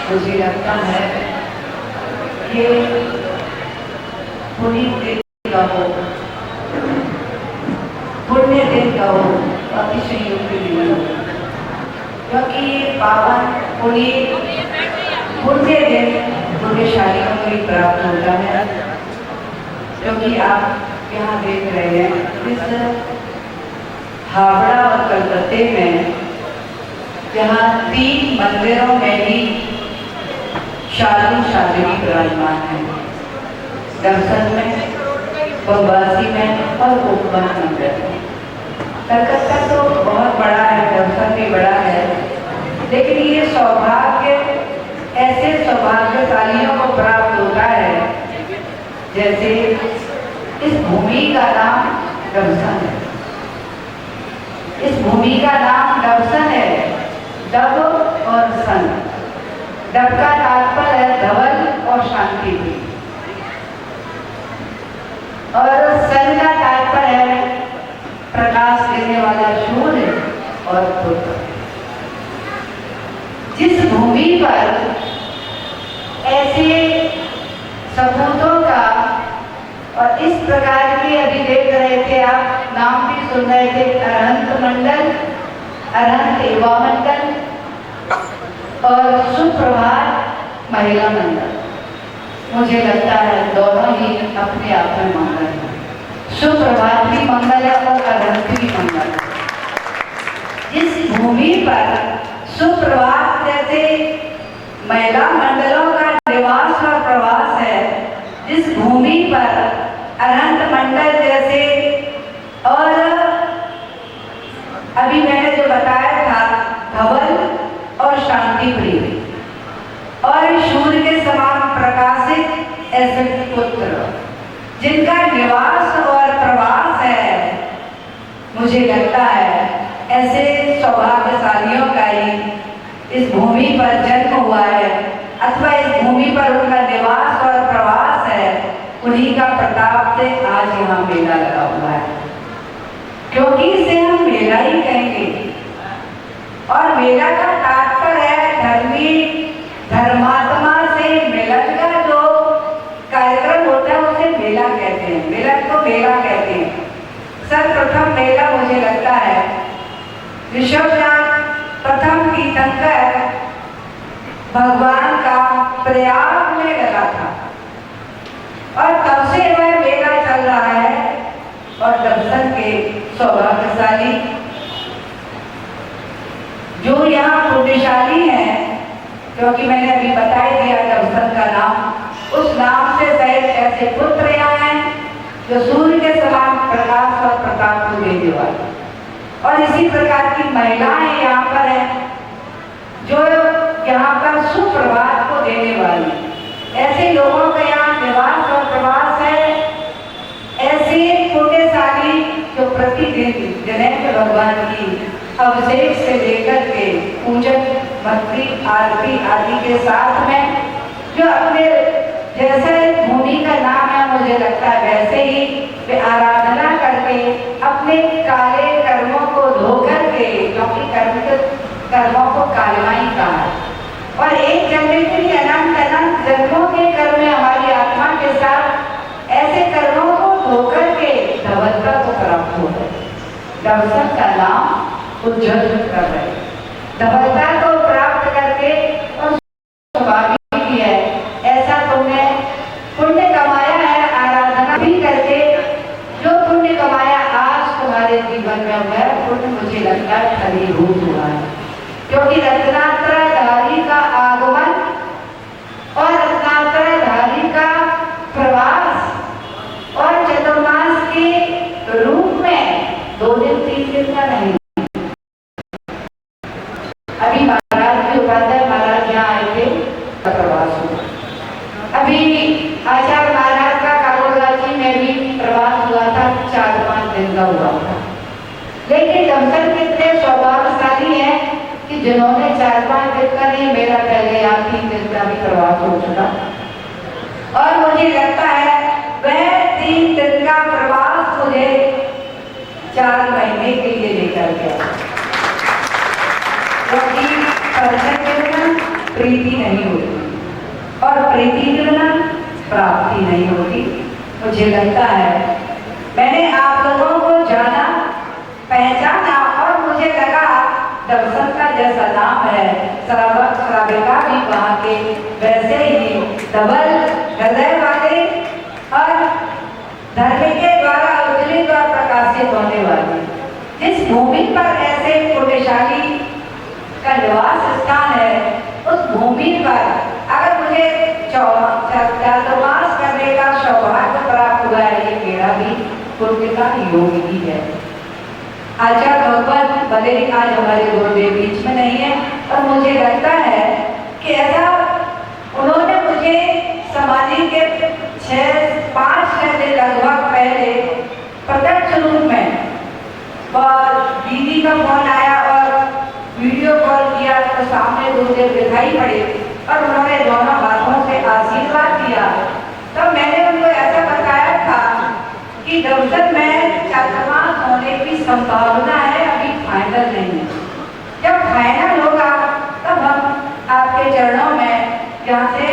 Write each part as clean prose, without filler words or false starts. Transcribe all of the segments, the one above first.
मुझे लगता है ये पुण्य दिन का हो, पुण्य दिन का हो, अतिशय योग्य दिन हो, क्योंकि ये पावन पुण्य दिन पुण्यशालियों को ही प्राप्त होता है। क्योंकि आप यहाँ देख रहे हैं इस हावड़ा और कलकत्ते में जहाँ 3 मंदिरों में ही शादी विराजमान है, दर्शन में, बम्बासी में और उपवन मंदिर में। कलकत्ता तो बहुत बड़ा है, दर्शन भी बड़ा है, लेकिन ये सौभाग्य ऐसे सौभाग्यशालियों को प्राप्त होता है जैसे इस भूमि का नाम दर्शन है। इस भूमि का नाम दर्शन है, दब और सन। दब का तात्पर्य है धवल और शांति भी, और सन का तात्पर्य है प्रकाश देने वाला सूर्य और पुत्र। जिस भूमि पर ऐसे सपूतों का और इस प्रकार के अभी देख रहे थे आप, नाम भी सुन रहे थे, अरहंत मंडल, अरहंत युवा मंडल और सुप्रभात महिला मंडल। मुझे लगता है दोनों ही अपने आप में मंगल है। सुप्रभात भी मंगल है और अरहंत भी मंगल है। जिस भूमि पर सुप्रभात जैसे महिला मंडलों का निवास और प्रवास है, जिस भूमि पर अरहंत मंडल जैसे, और अभी मैंने जो मुझे लगता है ऐसे सौभाग्यशालियों का ही इस भूमि पर जन्म हुआ है अथवा इस भूमि पर उनका निवास और प्रवास है। उन्हीं का प्रताप से आज यहाँ मेला लगा हुआ है, क्योंकि इसे हम मेला ही कहेंगे। और मेला का तात्पर्य है धर्मी धर्मात्मा से मिलन का जो कार्यक्रम होता है उसे मेला कहते हैं, मिलन को मेला कहते हैं। सर्वप्रथम मेला मुझे लगता है ऋषभनाथ प्रथम तीर्थंकर भगवान का प्रयाग में लगा था और तब से वह मेला चल रहा है। और दर्शन के सौभाग्यशाली जो यहाँ पुण्यशाली हैं, क्योंकि मैंने अभी बता ही दिया दर्शन का नाम, उस नाम से शायद ऐसे पुत्र यहाँ हैं जो सूर्य के समान प्रकाश और प्रताप को देने वाले, और इसी प्रकार की महिलाएं यहाँ पर हैं जो यहाँ पर सुप्रभात को देने वाली। ऐसे लोगों का यहाँ निवास और प्रवास है। ऐसे पुण्यशाली जो प्रतिदिन गणेश भगवान की अभिषेक से लेकर के पूजन भक्ति आरती आदि के साथ में जो अपने जैसे भूमि का नाम है मुझे लगता है वैसे ही वे आराधना करके अपने काले कर्मों को धो करके, क्योंकि कर्मों को कालमाई कहा है, और एक जन्म के लिए अनंत अनंत जन्मों के कर्म में हमारी आत्मा के साथ ऐसे कर्मों को धोकर के धवलता को प्राप्त हो गए। दर्शन का नाम उज्जवल कर रहे, धवलता को प्राप्त करके और स्वाभाविक भी है। ऐसा तुमने पुण्य कमाया है, आराधना भी करके जो पुण्य कमाया आज तुम्हारे जीवन में हुआ है, पुण्य मुझे लगता है फलीभूत हुआ है। क्योंकि रत्नात्रयधारी का आगमन और रत्नात्रयधारी का प्रवास और चतुर्मास के रूप में 2 दिन 3 दिन का नहीं। अभी महाराज जी उपाध्याय महाराज यहाँ आए थे, प्रवास हुआ। अभी आचार्य महाराज का कालोगाची में भी प्रवास हुआ था, 4-5 दिन का हुआ था। लेकिन दर्शन कितने सौभाग्यशाली है कि जिन्होंने 4-5 दिन का नहीं, मेरा पहले यहाँ 3 दिन का भी प्रवास हो चुका। और मुझे लगता है वह 3 दिन का प्रवास मुझे 4 महीने के लिए लेकर गया, क्योंकि दर्शन के बिना प्रीति नहीं होती और प्रीति के बिना प्राप्ति नहीं होती। मुझे लगता है मैंने आप लोगों को जाना पहचाना और मुझे लगा दर्शन का जैसा नाम है श्राविका भी वहाँ के वैसे ही धवल हृदय वाले और धर्म के द्वारा उज्जवलित और प्रकाशित होने वाले। जिस भूमि पर ऐसे पुण्यशाली का निवास स्थान है, उस भूमि पर अगर मुझे चातुर्मास करने का सौभाग्य प्राप्त हुआ है, ये मेरा भी पुण्य का योग ही है। आचार्य भगवान भले ही आज हमारे गुरुदेव बीच में नहीं है, और मुझे लगता है कि ऐसा उन्होंने मुझे समाधि के 5-6 दिन लगभग पहले प्रत्यक्ष रूप में दीदी का फोन आया और वीडियो कॉल किया तो सामने गुरुदेव दिखाई पड़े और उन्होंने दोनों हाथों से आशीर्वाद दिया। तो मैंने उनको ऐसा बताया था कि दर्शन में चातुर्मास होने की संभावना है, अभी फाइनल नहीं है। जब फाइनल होगा तब हम आपके चरणों में यहाँ से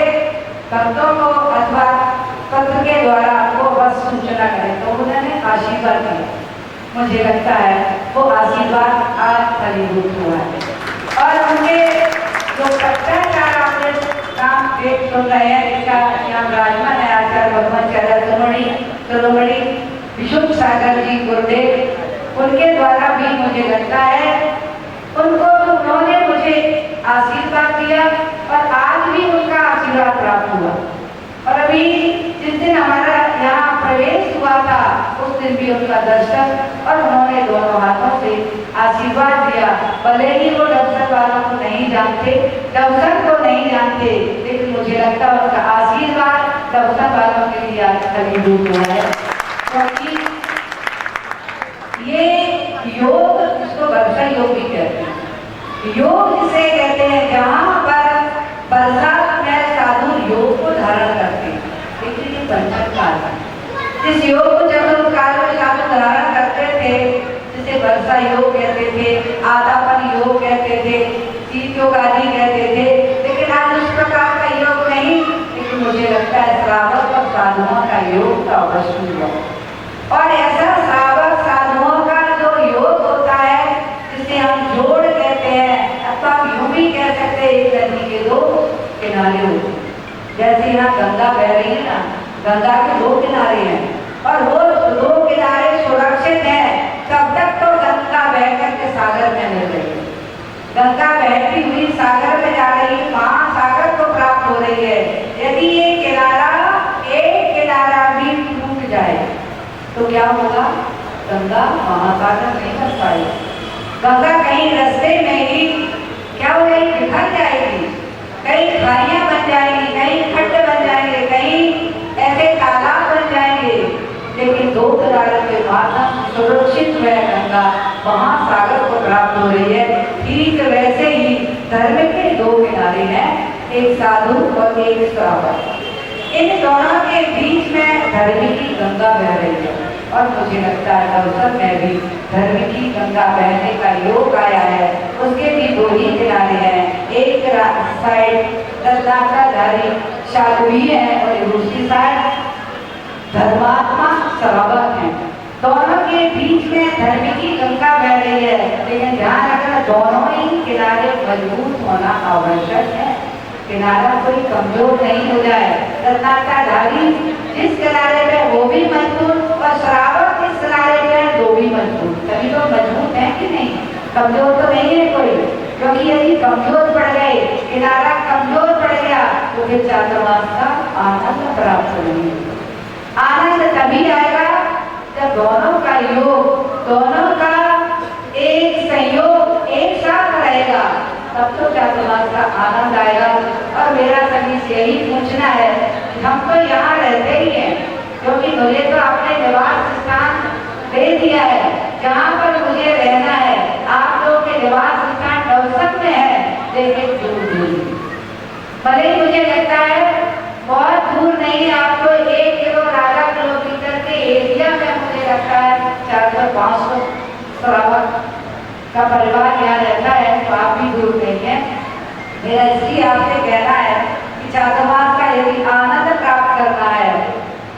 भक्तों को अथवा पत्र के द्वारा आपको बस सूचना करें। तो उन्होंने आशीर्वाद दिया, मुझे लगता है वो आशीर्वाद आज फलीभूत हुआ है। और उनके जो पत्राचार आपने नाम देख सुन रहे हैं, इसका यहाँ विराजमान है आचार्य भगवान चरमणि विशुद्ध सागर जी गुरुदेव, उनके द्वारा भी मुझे लगता है उन्होंने मुझे आशीर्वाद दिया और आज भी उनका आशीर्वाद प्राप्त हुआ। और अभी जिस दिन हमारा यहाँ प्रवेश हुआ था उस दिन भी उनका दर्शन और उन्होंने दोनों हाथों से आशीर्वाद दिया। भले ही वो दर्शन वालों को नहीं जानते, दर्शन को नहीं जानते, लेकिन मुझे लगता है उनका आशीर्वाद दर्शन वालों के लिए फलीभूत हुआ है। क्योंकि ये योग जिसे कहते हैं, जहाँ पर बरसात में साधु योग को धारण करते हैं। देखिए ये पंचम काल है, जिस योग को जब काल में साधु धारण करते थे, जिसे वर्षा योग कहते थे, आधापन योग कहते थे, शीत योग आदि कहते थे, लेकिन आज उस प्रकार का योग नहीं। लेकिन मुझे लगता है श्रावक और साधुओं का योग तो अवश्य हुआ, और ऐसा श्रावक साधुओं का जो योग होता है, जिसे हम जोड़ कहते हैं, अथवा यूं भी कह सकते हैं एक नदी के दो किनारे होते हैं। जैसे यहाँ गंगा बह रही है ना, गंगा के दो किनारे हैं, और वो दो किनारे सुरक्षित हैं तब तक तो गंगा बह करके सागर में मिल रही है। गंगा बहती हुई सागर में जा रही है, महासागर को प्राप्त हो रही है। यदि ये किनारा, एक किनारा भी टूट जाए तो क्या होगा? गंगा महासागर नहीं बन पाएगी। गंगा कहीं रास्ते में ही क्या हो गई? बिखर जाएगी, कहीं खाइयां बन जाएगी, कहीं खड्ड बन जाएंगे, कहीं ऐसे तालाब बन जाएंगे। लेकिन दो किनारे के माध्यम सुरक्षित है गंगा, महासागर को प्राप्त हो रही है। ठीक वैसे ही धर्म के दो किनारे हैं, एक साधु और एक श्रावक। इन दोनों के बीच में धर्म की गंगा बह रही है, और मुझे लगता है अवसर में भी धर्म की गंगा बहने का योग आया है। उसके भी दो ही किनारे हैं, एक साइड दत्ताधारी साधु है और दूसरी साइड धर्मात्मा श्रावक है। दोनों के बीच में धर्म की गंगा बह रही है, लेकिन ध्यान रखना दोनों ही किनारे मजबूत होना आवश्यक है। किनारा कोई कमजोर नहीं हो जाए। दत्ताधारी जिस किनारे पे वो भी मजबूत, और श्रावक जिस किनारे पे वो भी मजबूत। सभी लोग मजबूत हैं कि नहीं? कमजोर तो नहीं है कोई, क्योंकि यदि कमजोर पड़ गए, किनारा कमजोर पड़ गया तो फिर चातुर्मास का आनंद प्राप्त नहीं होगा। आनंद तभी आएगा जब दोनों का योग, दोनों का एक संयोग एक साथ रहेगा, तब तो चातुर्मास का आनंद आएगा। और मेरा सभी से यही पूछना है, हम तो यहाँ रहते ही हैं, क्योंकि मुझे तो आपने निवास स्थान दे दिया है जहाँ पर मुझे रहना है। आप लोग के निवास स्थान नवसत में है, लेकिन दूर दूर, भले मुझे लगता है बहुत दूर नहीं है, आपको 1 किलो आधा किलोमीटर के एरिया में मुझे लगता है 400-500 श्रावक का परिवार यहाँ रहता है, तो आप भी दूर नहीं है। मेरा इसलिए आपसे कहना है कि चातुर्मास का यदि आनंद प्राप्त करना है,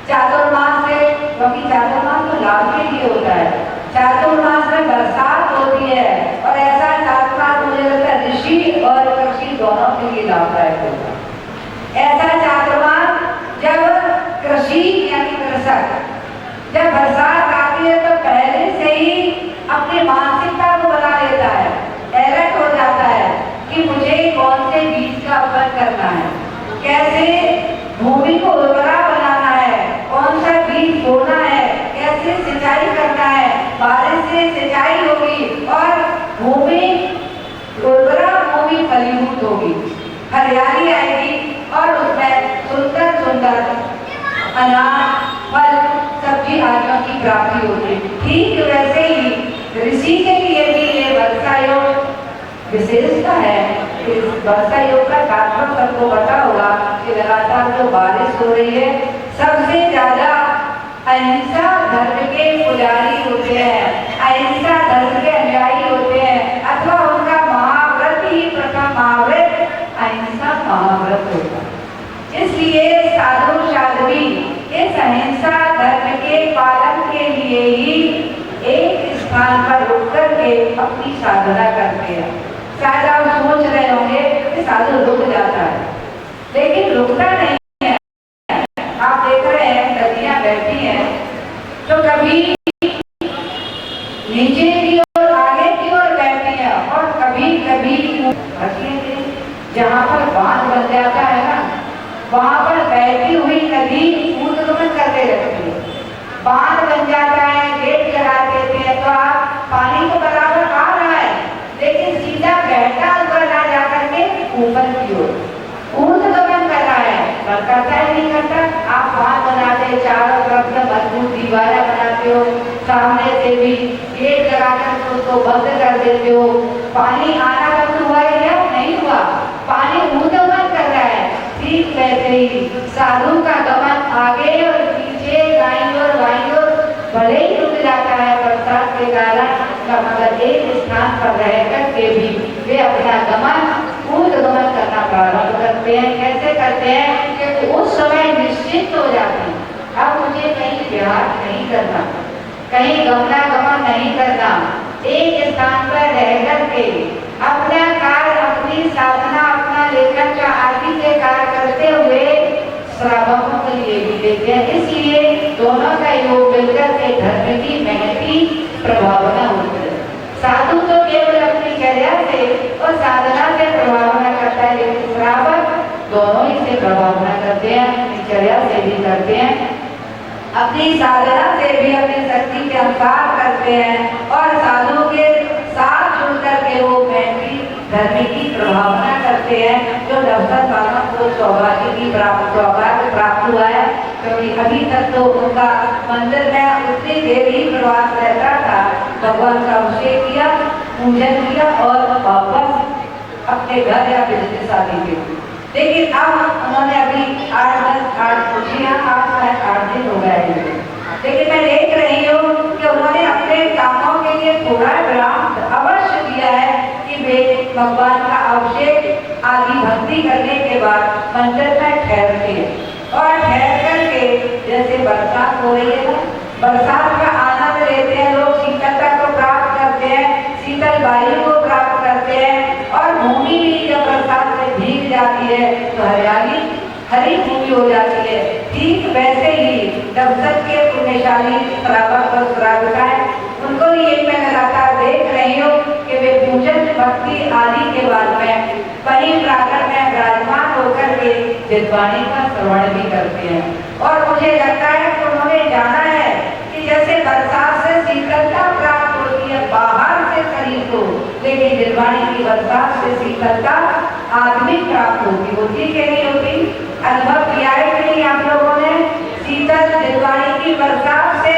चातुर्मास से, क्योंकि चातुर्मास तो लाभ के लिए होता है, चातुर्मास में बरसात होती है, और ऐसा चातुर्मास मुझे लगता है ऋषि और कृषि दोनों के लिए लाभदायक होता है। ऐसा चातुर्मास जब कृषि यानी कृषक जब बरसात आती है तो पहले से ही अपनी मानसिकता को बना लेता है, अलर्ट हो जाता है कि मुझे कौन से बीज का उपयोग करना है, कैसे भूमि को उर्वरा बनाना है, कौन सा बीज बोना है, कैसे सिंचाई करना है। बारिश से सिंचाई होगी और भूमि उर्वरा, भूमि फलीभूत होगी, हरियाली आएगी, और उसमें सुंदर सुंदर अनाज, फल, सब्जी आदियों की प्राप्ति होती है। ठीक वैसे ही ऋषि के लिए भी ये वर्षा योग विशेषता है। इस वर्षा योग का तात्पर्य सबको पता होगा कि लगातार जो बारिश हो रही है, सबसे ज्यादा अहिंसा धर्म के पुजारी होते हैं, अहिंसा धर्म के अनुयायी होते हैं, अथवा उनका महाव्रत ही प्रथम महाव्रत अहिंसा महाव्रत होगा। इसलिए साधु साध्वी इस अहिंसा धर्म के पालन के लिए ही एक स्थान पर रुक करके अपनी साधना करते हैं। शायद आप सोच रहे होंगे कि साधु रुक जाता है, लेकिन रुकता नहीं है। आप देख रहे हैं नदियां बहती हैं तो कभी नीचे की ओर, आगे की ओर बहती है, और कभी कभी जहाँ पर बांध बन जाता है ना, वहाँ पर बहती हुई नदी ऊर्ध्वगमन करते रहती है। बांध बन जाता है, गेट लगा देते हैं, तो आप पानी को बराबर आ रहा है, लेकिन सीधा बहता हुआ ना जाकर के ऊपर की ओर ऊर्ध्वगमन कर रहा है। करता है नहीं करता? आप बांध बनाते, चारों तरफ से मजबूत दीवारें बनाते हो, सामने से भी गेट लगाकर उसको बंद कर देते हो, पानी आना बंद हुआ, पानी ऊर्ध्वगमन कर रहा है, ठीक वैसे ही साधु का गमन आगे और पीछे, दाईं और बाईं ओर भले ही रुक जाता है बरसात के कारण, मगर एक स्थान पर रह करके भी वे अपना गमन ऊर्ध्वगमन करना प्रारंभ करते हैं। कैसे करते हैं? क्योंकि उस समय निश्चित हो जाते हैं, अब मुझे कहीं विहार नहीं करना, कहीं गमनागमन नहीं करना, एक स्थान पर रह करके अपना कार्य, अपनी साधना, अपना लेखन का आदि के कार्य करते हुए श्रावकों के लिए भी देते हैं। इसलिए दोनों का योग मिलकर के धर्म की महती प्रभावना होती है। साधु तो केवल अपनी क्रिया से और साधना से प्रभावना करता है, लेकिन श्रावक दोनों ही से प्रभावना करते हैं, अपनी क्रिया से भी करते हैं, अपनी साधना से भी अपनी शक्ति के अनुसार करते हैं, और साधु के साथ जुड़कर के वो महती धर्म की प्रभावना करते हैं, जो दर्शन वालों को सौभाग्य प्राप्त हुआ है। क्योंकि अभी तक तो उनका मंदिर में उतनी देर ही प्रवास रहता था, भगवान का अभिषेक किया, पूजन किया और वापस अपने घर या बिजनेस आदि के। लेकिन अब उन्होंने अभी 8 दिन हो गए, लेकिन मैं देख रही हूँ कि उन्होंने अपने कामों के लिए थोड़ा विराम अवश्य दिया है कि वे भगवान का अभिषेक आदि भक्ति करने के बाद मंदिर में ठहरते हैं, और ठहर करके जैसे बरसात हो रही है ना, बरसात का आनंद लेते हैं लोग, शीतलता को प्राप्त करते हैं, शीतल वायु को प्राप्त करते हैं, और भूमि भी जब बरसात से भीग जाती है तो हरियाली हरी भूमि हो जाती है। ठीक वैसे ही दर्शन के पुण्यशाली श्रावक और श्राविकाएं, उनको यही मैं लगातार देख रही हूँ कि वे पूजन भक्ति आदि के बाद में वहीं प्रांगण में विराजमान होकर के जितवाणी का श्रवण भी करते हैं। और मुझे लगता है कि उन्होंने जाना है कि जैसे बरसात से शीतलता प्राप्त होती है बाहर से शरीर को, लेकिन जितवाणी की बरसात से शीतलता आदमी प्राप्त होती कि नहीं होती? अनुभव किया है कि नहीं आप लोगों ने? शीतल जितवाणी की बरसात से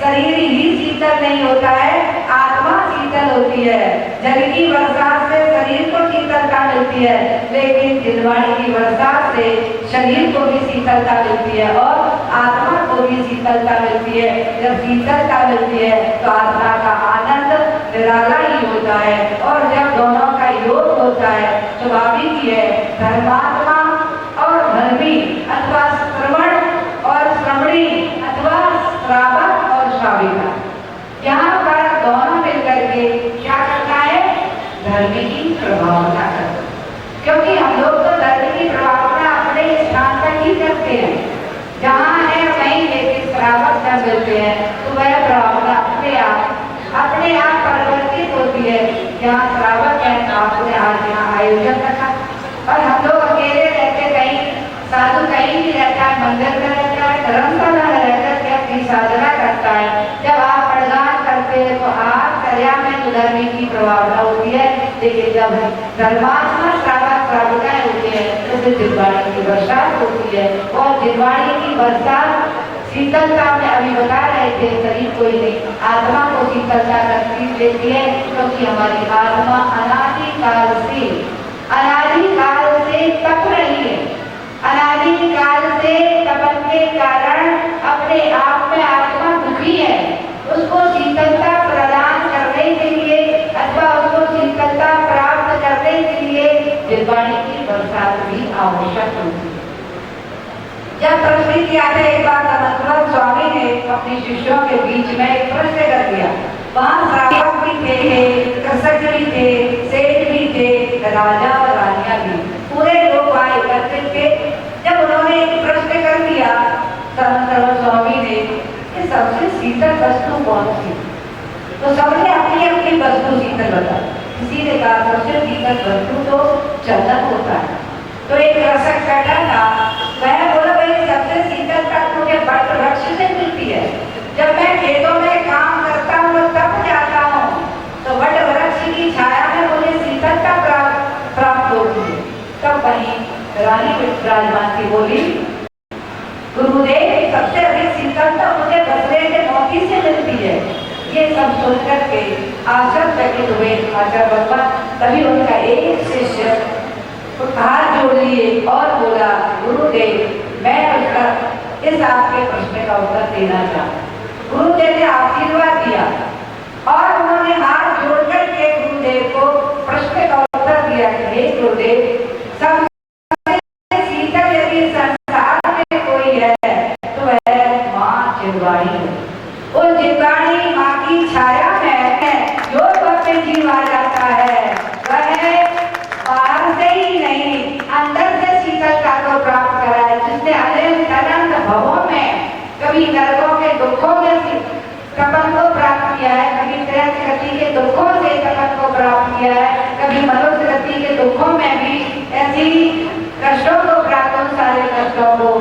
शरीर ही शीतल नहीं होता है, आत्मा शीतल होती है। जल की बरसात से शरीर को शीतलता मिलती है, लेकिन जितवाणी की बरसात से शरीर को भी शीतलता मिलती है और आत्मा को भी शीतलता मिलती है। जब शीतलता मिलती है तो आत्मा का आनंद निराला ही होता है, और जब दोनों का योग होता है स्वाभाविक ही है, धर्मात्मा और धर्मी अथवा श्रवण और श्रवणी अथवा श्रावक और श्राविका, यहाँ पर दोनों मिलकर के क्या करना है? धर्म की प्रभावना करना। क्योंकि हम लोग तो धर्म की प्रभावना अपने स्थान पर ही करते हैं, जहाँ है वहीं, लेकिन श्रावक जब मिलते हैं तो वह प्रभावना अपने आप परिवर्तित होती है। जहाँ श्रावक है तो आपने आज यहाँ आयोजन रखा, और हम लोग अकेले रहते, कहीं साधु कहीं भी रहता है, मंदिर में रहता है, धर्मशाला में रहकर के अपनी साधना करता है। जब आप प्रदान करते हैं तो आप क्रिया में तो धर्म की प्रभावना होती है, लेकिन जब धर्मात्मा श्रावक श्राविकाएं होती है तो फिर जितवाणी की बरसात होती है, और जितवाणी की बरसात शीतलता में अभी बता रहे थे, शरीर को ही नहीं आत्मा को शीतलता करती देती है, क्योंकि हमारी आत्मा अनादिकाल से तप रही है। अनादिकाल से तपन के कारण अपने आप में आत्मा दुखी है, उसको शीतलता प्रदान करने के लिए अथवा उसको शीतलता प्राप्त करने के लिए जितवाणी की बरसात भी आवश्यक होती है। जब प्रश्न किया था एक बार अनंतनाथ स्वामी ने अपने शिष्यों के बीच में एक प्रश्न कर दिया, वहाँ श्रावक भी थे, कृषक भी थे, सेठ भी थे, राजा और रानियां भी, पूरे लोग वहाँ एकत्रित थे। जब उन्होंने एक प्रश्न कर दिया अनंतनाथ स्वामी ने कि सबसे शीतल वस्तु कौन सी, तो सबने अपनी अपनी वस्तु शीतल बताई। किसी ने कहा सबसे शीतल वस्तु तो चंदन होता है, तो एक कृषक बैठा था, वह बोला भाई सबसे शीतल तक मुझे वट वृक्ष से मिलती है, जब मैं खेतों में काम करता हूँ तब जाता हूँ, तो वट वृक्ष की छाया में मुझे शीतलता प्राप्त होती है। तब वहीं रानी विराजमान की बोली, गुरुदेव सबसे अधिक शीतलता मुझे बसरे के मोती से मिलती है। ये सब सुनकर के आश्चर्यचकित हुए आचार्य भगवान। तभी उनका एक शिष्य तो हाथ जोड़ लिए और बोला, गुरुदेव मैं इस आपके प्रश्न का उत्तर देना चाहता। गुरुदेव ने आशीर्वाद दिया और उन्होंने हाथ जोड़कर के गुरुदेव को प्रश्न का उत्तर दिया कि हे गुरुदेव, सब शीतल यदि संसार में कोई है तो वह माँ जिनवाणी है। उस जिनवाणी माँ की छाया में जो भक्त जीव आ जाता है वह बाहर से ही नहीं अंदर से शीतलता को प्राप्त करा है। जिसने अनंत भवों में कभी नरकों के दुखों में तपन को प्राप्त किया है, कभी प्रेत गति के दुखों से तपन को प्राप्त किया है, कभी मनुष्य गति के दुखों में भी ऐसी कष्टों को प्राप्त, उन सारे कष्टों को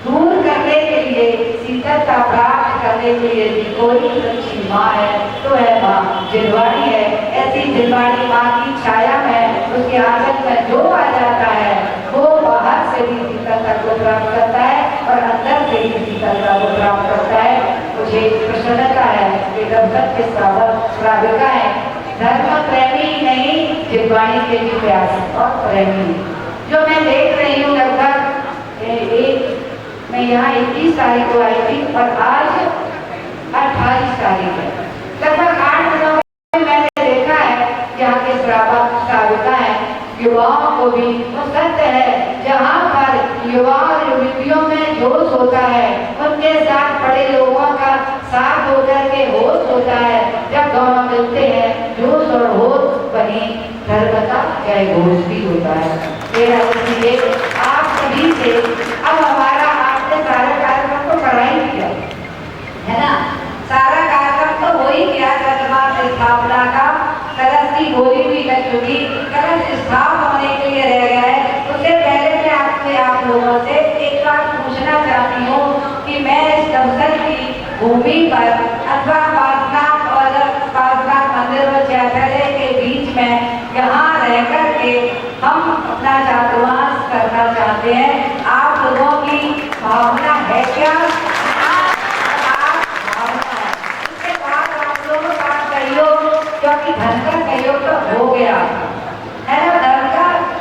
दूर करने के लिए, शीतलता प्राप्त करने के लिए यदि कोई सच्ची माँ है तो है माँ जिनवाणी है। ऐसी जिनवाणी माँ की छाया में उसके आंचल में जो आ जाता है वो बाहर से भी शीतलता को प्राप्त करता है और अंदर से भी शीतलता को प्राप्त करता है। मुझे प्रसन्नता है कि दर्शक के श्राविका है, धर्म प्रेमी नहीं, जिनवाणी के भी प्यास और प्रेमी। जो मैं देख रही हूँ लगभग मैं यहाँ 21 तारीख को आई थी और आज 28 तारीख है, लगभग 8 दिनों में मैंने देखा है यहाँ के श्राविका है। युवाओं को भी वो सत्य है, जहाँ पर युवा और युवतियों में जोश होता है उनके साथ बड़े लोगों का साथ होकर के होश होता है। जब दोनों मिलते हैं जोश और होश बनी धर्म का जय घोष भी होता है। मेरा इसलिए आप सभी से अब हमारा आपने सारा कार्यक्रम तो करा ही किया है ना, सारा कार्यक्रम तो हो ही गया। चंद्रमा स्थापना का कलश की गोली भी लग चुकी, कलश स्थापना होने के लिए रह गया है। उससे पहले मैं आपसे आप लोगों से एक बात पूछना चाहती हूँ कि मैं इस दर्शन की भूमि पर अथवा पार्श्वनाथ और पार्श्वनाथ मंदिर और चैतन्य के बीच में यहाँ रह कर के हम अपना चातुर्मास करना चाहते हैं। आप लोगों की भावना है क्या? क्योंकि धन का सहयोग तो हो गया है ना,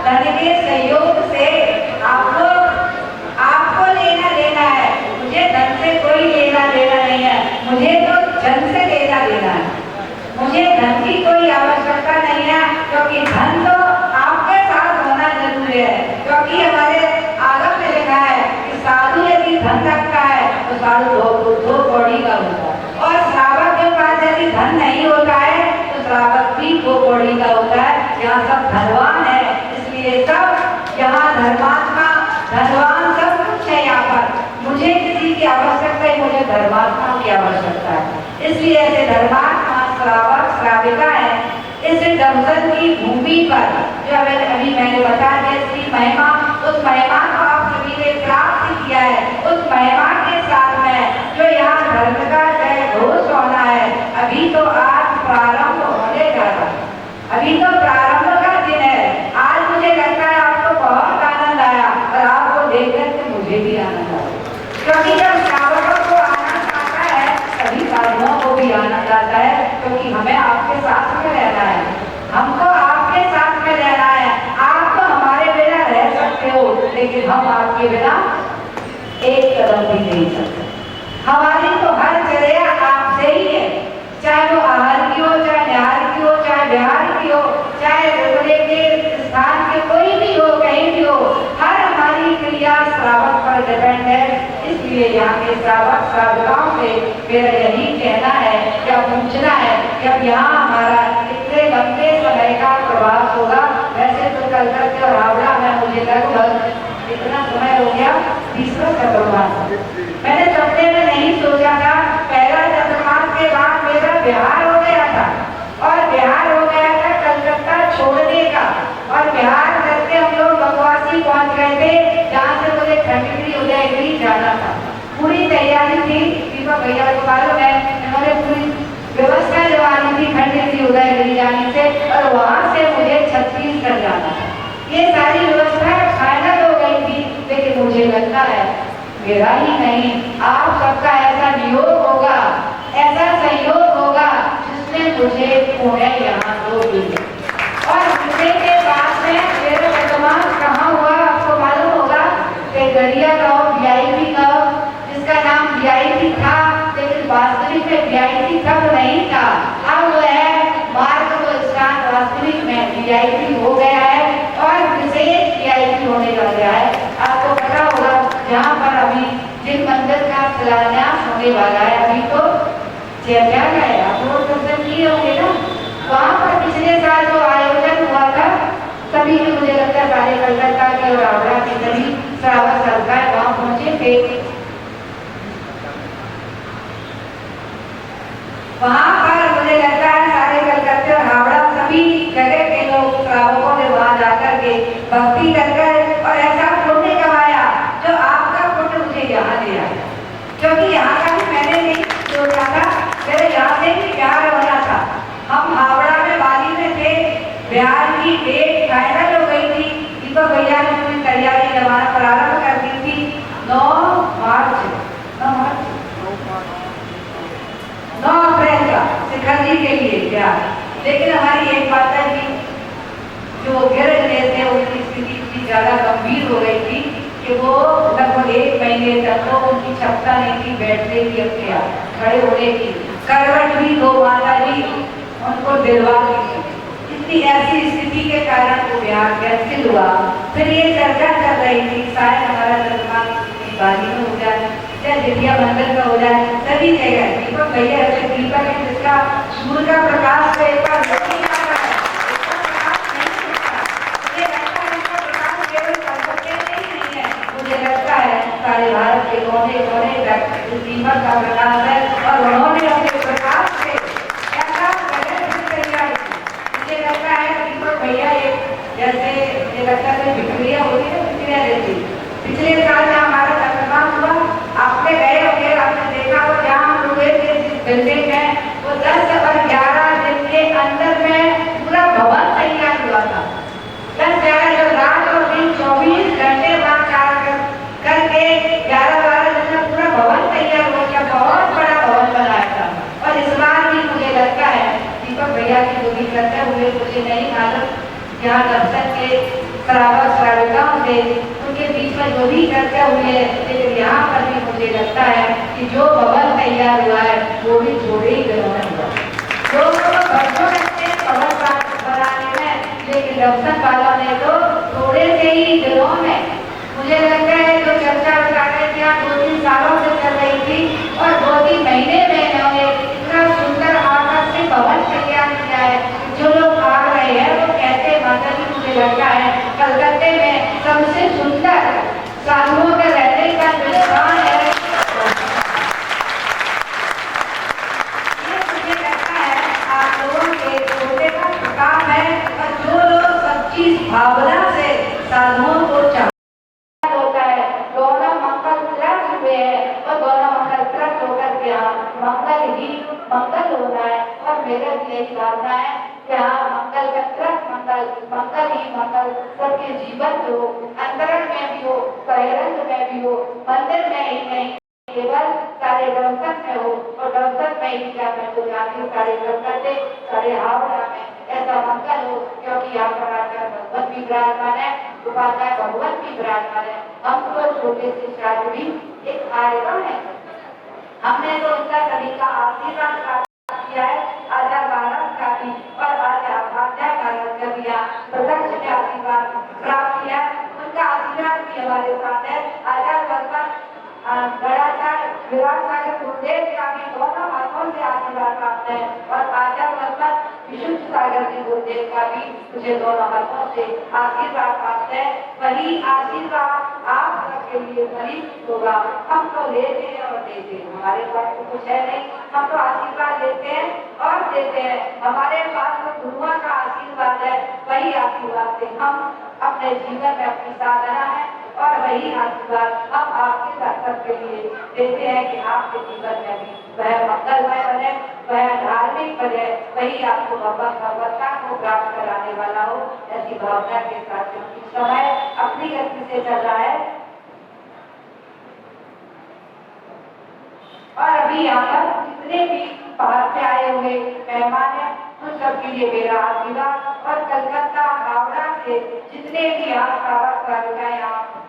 धन के सहयोग से आपको लेना देना है, मुझे धन से कोई लेना देना नहीं है, मुझे तो जन से लेना देना है। मुझे धन की कोई आवश्यकता नहीं है क्योंकि धन तो आपके साथ होना जरूरी है। क्योंकि हमारे आगम में लिखा है कि साधु यदि धन रखता है तो साधु दो कौड़ी का होता है, और श्रावक के पास यदि धन नहीं होता है श्रावक भी दो कौड़ी का होता है। यहाँ सब धनवान है, इसलिए सब यहाँ धर्मात्मा धनवान सब कुछ है। यहाँ पर मुझे किसी की आवश्यकता है, मुझे धर्मात्मा की आवश्यकता है। इसलिए ऐसे धर्मात्मा श्रावक श्राविका है। इस दर्शन की भूमि पर जो अभी मैंने बता दिया इसकी महिमा, उस महिमा को आप सभी ने प्राप्त किया है। उस महिमा के साथ में जो यहाँ धर्म का जय घोष होना है, अभी तो आज प्रारंभ होने जा रहा है, अभी तो प्रारंभ का दिन है। आज मुझे लगता है आपको बहुत आनंद आया और आपको देखकर के मुझे भी आनंद आया, क्योंकि जब श्रावकों को आनंद आता है तभी साधुओं को भी आनंद आता है। क्योंकि हमें आपके साथ में रहना है, हमको आपके साथ में रहना है। आप तो हमारे बिना रह सकते हो, लेकिन हम आपके बिना एक कदम भी नहीं सकते। हमारी तो हर जगह आपसे ही है, चाहे वो आहार की हो, चाहे निहार की हो, चाहे बिहार की हो, चाहे रुकने के स्थान के कोई भी हो, कहीं भी हो, हर हमारी क्रिया श्रावक पर डिपेंड है। इसलिए यहाँ के श्रावक श्राविकाओं से मेरा यही कहना है, क्या पूछना है कि अब यहाँ हमारा इतने लंबे समय का प्रवास होगा। वैसे तो कलकत्ते और हावड़ा में मुझे लगभग इतना समय हो गया, 20वां चतुर्मास। मैंने सपने में नहीं सोचा था, पहला चतुर्मास के बाद मेरा बिहार हो गया था और बिहार हो गया था कलकत्ता छोड़ने का, और बिहार करके हम लोग बकवासी पहुंच गए थे, जहाँ से मुझे खंडगिरी उदयगिरी जाना था। पूरी तैयारी थी, दीपक भैया को मालूम है, उन्होंने पूरी व्यवस्था जवानी थी खंडगिरी उदयगिरी जाने से, और वहाँ से मुझे छत्तीसगढ़ जाना था। ये सारी व्यवस्था फाइनल हो गई थी, लेकिन मुझे लगता है मेरा ही नहीं, आप सबका ऐसा नियोग होगा, ऐसा सहयोग होगा जिसने मुझे पुणे यहाँ को दी। और पुणे के बाद में मेरे वर्तमान था, अब वह मार्ग को स्थान वास्तविक में वीआईपी हो गया है और विशेष वीआईपी होने लग गया है। आपको पता होगा जहाँ पर अभी जिन मंदिर का शिलान्यास होने वाला है, अभी तो क्या है, आप लोग दर्शन किए होंगे ना, वहाँ पर पिछले साल जो आयोजन हुआ था सभी के, मुझे लगता है सारे कलकत्ता के और हावड़ा के सभी श्रावक सरकार वहाँ पहुंचे थे। वहाँ पर मुझे लगता है सारे कलकत्ते और हावड़ा सभी जगह के लोग श्रावकों ने वहाँ जाकर के भक्ति कर और ऐसा पुण्य कमाया जो आपका पुण्य मुझे यहाँ दे आया, क्योंकि यहाँ का भी मैंने नहीं सोचा था, मेरे यहाँ से भी प्यार होना था। हम हावड़ा में बाली में थे, बिहार की डेट फाइनल हो गई थी, दीपक भैया ने अपनी तैयारी जमाना प्रारंभ कर दी थी 9 अप्रैल का शिखर जी के लिए क्या, लेकिन हमारी एक माता जी जो गिर गए थे उनकी स्थिति इतनी ज्यादा गंभीर हो गई थी कि वो लगभग 1 महीने तक तो उनकी क्षमता नहीं थी बैठने की, अपने आप खड़े होने की, करवट भी दो माता जी उनको दिलवा दी। इतनी ऐसी स्थिति के कारण वो बिहार कैंसिल हुआ। फिर ये चर्चा कर रही थी शायद हमारा निर्माण बाली में हो जाए या विद्या मंदिर का हो जाए, सभी जगह दीपक भैया ऐसे दीपक है जिसका सूर्य का प्रकाश से एक बार नहीं आता है, मुझे लगता है सारे भारत के कोने कोने तक इस दीपक का प्रकाश है और उन्होंने अपने प्रकाश से ऐसा तैयार की। मुझे लगता है दीपक भैया एक जैसे मुझे लगता है बिक्रिया होती है, बिक्रिया जैसी पिछले साल जहाँ हमारा चंद्रमान हुआ, आपने गए होंगे, आपने देखा हो जहाँ हम लोग जिस बिल्डिंग में वो 10 और 11 दिन के अंदर में पूरा भवन तैयार हुआ था। 10-11 जो रात और दिन 24 घंटे वहाँ कार्य करके 11-12 दिन में पूरा भवन तैयार हो गया, बहुत बड़ा भवन बनाया था। और इस बार भी मुझे लगता है दीपक भैया की दुखी करते हुए मुझे नहीं मालूम, यहाँ दर्शन के श्रावक श्राविकाओं से उनके बीच में जो भी चर्चा हुई है, लेकिन यहाँ पर भी मुझे लगता है कि जो भवन तैयार हुआ है वो भी थोड़े ही दिनों में हुआ। लोग बच्चों लगते हैं भवन बनाने में, लेकिन दर्शन वालों ने तो थोड़े से ही दिनों में, मुझे लगता है जो चर्चा बता रहे थे 2-3 सालों से चल रही थी और 2-3 महीने में इन्होंने इतना सुंदर आकर्षक भवन तैयार किया है। जो लोग आ रहे हैं वो कहते हैं माता जी मुझे लगता है कलकत्ते में सबसे सुंदर साधुओं के रहने का जो स्थान है ये मुझे लगता है आप लोगों के छोटे का प्रताप है। और जो लोग सच्ची भावना से साधुओं को चाहते होता है, दोनों मंगल त्रस्त हुए हैं और दोनों मंगल त्रस्त होकर के यहाँ मंगल ही मंगल होना है। और मेरा भी यही भावना है कि हाँ मंगल का त्रस्त मंगल, मंगल ही मंगल सबके जीवन में हो, अंतरण में भी हो, बहिरंग में भी हो, मंदिर में ही नहीं केवल सारे दर्शन में हो और दर्शन में ही क्या मैं तो जाती सारे कलकत्ते सारे हावड़ा में ऐसा मंगल हो, क्योंकि यहाँ पर आकर भगवत भी विराजमान है, उपाध्याय भगवत भी विराजमान है। हम तो छोटे से छात्र भी एक कार्यक्रम है, हमने तो उनका सभी का आशीर्वाद प्राप्त किया है, आचार्य महाराज का भी और आचार्य महाराज का भी प्रत्यक्ष के आशीर्वाद प्राप्त किया, उनका आशीर्वाद भी हमारे साथ है। आचार्य भगवान गणाचार्य विराट सागर गुरुदेव का भी दोनों हाथों से आशीर्वाद प्राप्त है और आचार्य भगवान विशुद्ध सागर जी गुरुदेव का भी मुझे दोनों हाथों से आशीर्वाद प्राप्त है। वही आशीर्वाद आप सबके लिए वही होगा। हम तो लेते हैं और देते हैं, हमारे पास तो कुछ है नहीं, हम तो आशीर्वाद लेते हैं और देते हैं। हमारे पास तो गुरुओं का आशीर्वाद है, वही आशीर्वाद से हम अपने जीवन में अपनी साधना है और वही आशीर्वाद हम आपके दर्शन के लिए देते हैं कि आपके जीवन में भी वह मंगलमय बने, वह धार्मिक बने, वही आपको भगवत्ता को प्राप्त कराने वाला हो। ऐसी भावना के साथ क्योंकि समय अपनी गति से चल रहा है और अभी यहाँ पर जितने भी बाहर से आए हुए मेहमान हैं उन सबके लिए मेरा आशीर्वाद और कलकत्ता हावड़ा से जितने भी यहाँ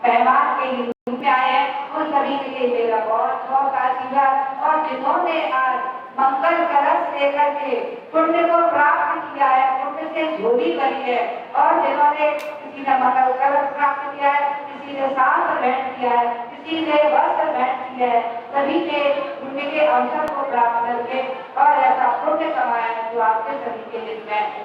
मेहमान के रूप में आए हैं उन सभी के लिए मेरा बहुत बहुत आशीर्वाद। और जिन्होंने आज मंगल कलश लेकर के पुण्य को प्राप्त किया है, पुण्य से झोली भरी है। और जिन्होंने किसी ने मंगल कलश प्राप्त किया है, किसी ने शास्त्र भेंट किया है, किसी ने वस्त्र भेंट किया है, सभी ने पुण्य के अवसर को प्राप्त करके और ऐसा पुण्य कमाया है जो आपके सभी के हित में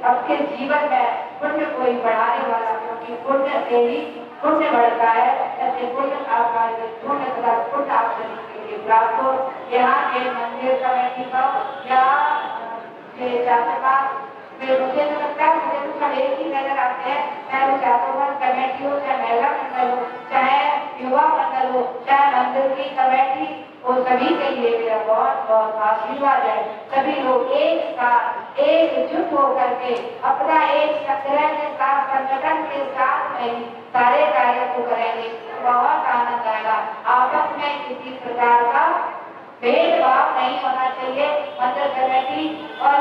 आपके जीवन में पुण्य कोई बढ़ाने वाला, क्योंकि पुण्य से ही पुण्य बढ़ता है। ऐसे पुण्य आपका पुण्य तथा पुण्य आप सभी के लिए प्राप्त हो। यहाँ के मंदिर कमेटी का या मुझे तो लगता है मुझे तो सब एक ही नजर आते हैं, चाहे वो चातुर्मास कमेटी हो, चाहे महिला मंडल हो, चाहे युवा मंडल हो, चाहे मंदिर की कमेटी, वो सभी के लिए मेरा बहुत बहुत आशीर्वाद है। सभी लोग एक साथ एकजुट होकर के अपना एक संग्रह के साथ संगठन के साथ में ही सारे कार्य को करेंगे, बहुत आनंद आएगा। आपस में किसी प्रकार का भेदभाव नहीं होना चाहिए। मंदिर कमेटी और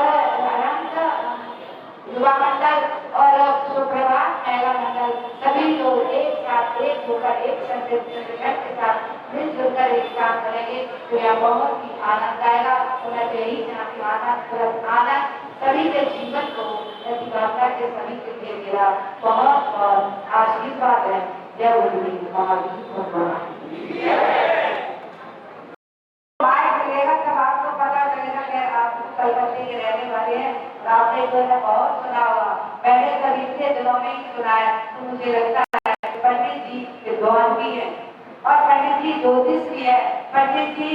युवा मंडल और सुप्रभात महिला मंडल सभी लोग एक साथ एक होकर एक संगठन के साथ मिलजुल कर एक काम करेंगे तो यह बहुत ही आनंद आएगा। उन्हें यही चाहती आनंद आनंद सभी के जीवन को प्रतिभावना के सभी के लिए मेरा बहुत बहुत आशीर्वाद है। जय गुरु महावीर भगवान। तब आपको पता चलेगा कि आप कलकत्ते के रहने वाले हैं। आपने तो बहुत सुना होगा, मैंने कभी पिछले दिनों में ही सुना है, तो मुझे लगता है कि पंडित जी विद्वान भी है और पंडित जी ज्योतिष भी है। पंडित जी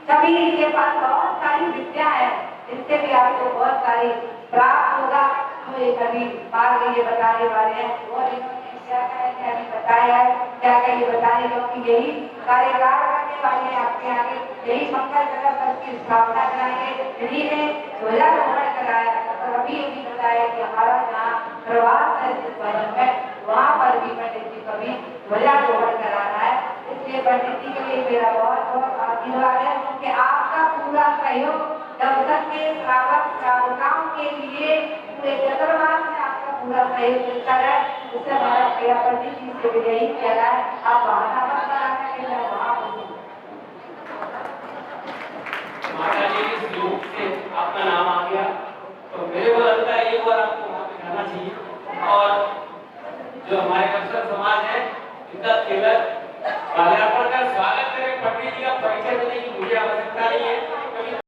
सभी के पास बहुत सारी विद्या है, इससे भी आपको बहुत सारी प्राप्त होगा। तो ये कभी बात ये बताने वाले हैं और इन्होंने क्या क्या बताया है, क्या क्या ये बताने, क्योंकि यही कार्यकाल करने वाले आपके आगे, यही मंगल कलश की स्थापना कराएंगे। इन्हीं ने ध्वजारोहण कराया और अभी भी बताया कि हमारा जहाँ प्रवास है जिस भवन में, वहाँ पर भी पंडित जी कभी ध्वजारोहण कराना है। इसलिए पंडित जी के लिए मेरा बहुत बहुत आशीर्वाद है कि आपका पूरा सहयोग दर्शन के श्रावक श्रावकाओं के लिए पूरे चतुर्मास में आपका पूरा सहयोग मिलता है। इससे हमारा प्रिय पंडित जी से भी यही कह रहा है, आप बहाना मत बनाना कि मैं वहाँ हूँ। माता जी इस योग से आपका नाम आ गया, तो मेरे को लगता है एक बार आपको वहाँ पे जाना चाहिए। और जो हमारे अक्षर समाज है, इनका केवल माल्यार्पण का स्वागत करें, पंडित जी का परिचय देने की मुझे आवश्यकता नहीं है।